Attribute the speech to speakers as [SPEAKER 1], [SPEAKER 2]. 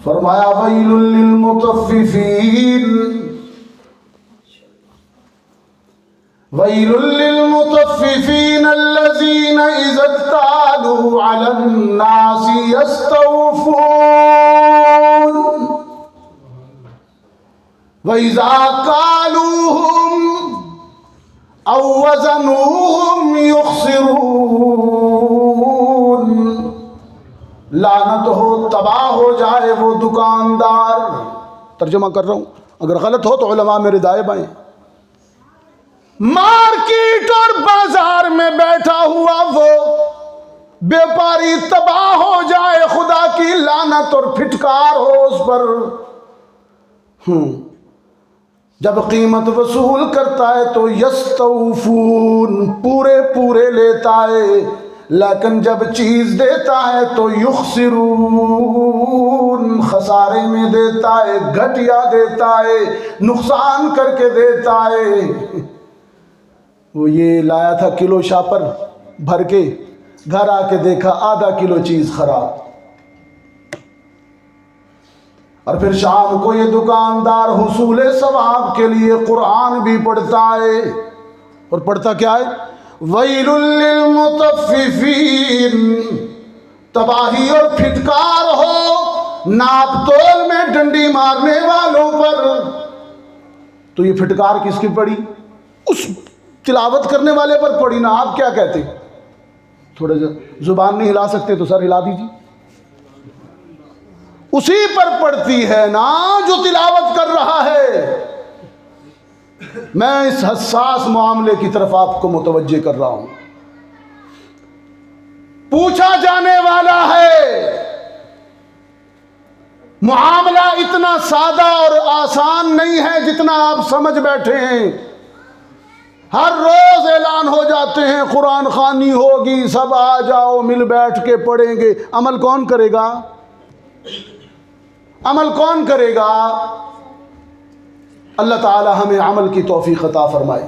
[SPEAKER 1] فرمایا well للمطففین، well للمطففین الذین اذا اکتالوا علی الناس یستوفون وَإِذَا كَالُوهُمْ أَوْ وَزَنُوهُمْ يُخْسِرُونَ۔ لعنت ہو، تباہ ہو جائے وہ دکاندار، ترجمہ کر رہا ہوں اگر غلط ہو تو علماء میرے دائیں بائیں، مارکیٹ اور بازار میں بیٹھا ہوا وہ بیپاری تباہ ہو جائے، خدا کی لعنت اور پھٹکار ہو اس پر۔ جب قیمت وصول کرتا ہے تو یستوفون، پورے پورے لیتا ہے، لیکن جب چیز دیتا ہے تو یخسرون، خسارے میں دیتا ہے، گھٹیا دیتا ہے، نقصان کر کے دیتا ہے۔ وہ یہ لایا تھا کلو شاپر بھر کے، گھر آ کے دیکھا آدھا کلو چیز خراب۔ اور پھر شام کو یہ دکاندار حصول ثواب کے لیے قرآن بھی پڑھتا ہے، اور پڑھتا کیا ہے؟ ویل للمطففین، تباہی اور پھٹکار ہو ناپ تول میں ڈنڈی مارنے والوں پر۔ تو یہ پھٹکار کس کی پڑی؟ اس تلاوت کرنے والے پر پڑی نا۔ آپ کیا کہتے؟ تھوڑا سا زبان نہیں ہلا سکتے تو سر ہلا دیجیے۔ اسی پر پڑتی ہے نا جو تلاوت کر رہا ہے۔ میں اس حساس معاملے کی طرف آپ کو متوجہ کر رہا ہوں۔ پوچھا جانے والا ہے، معاملہ اتنا سادہ اور آسان نہیں ہے جتنا آپ سمجھ بیٹھے ہیں۔ ہر روز اعلان ہو جاتے ہیں قرآن خوانی ہوگی، سب آ جاؤ مل بیٹھ کے پڑھیں گے۔ عمل کون کرے گا؟ عمل کون کرے گا؟ اللہ تعالی ہمیں عمل کی توفیق عطا فرمائے۔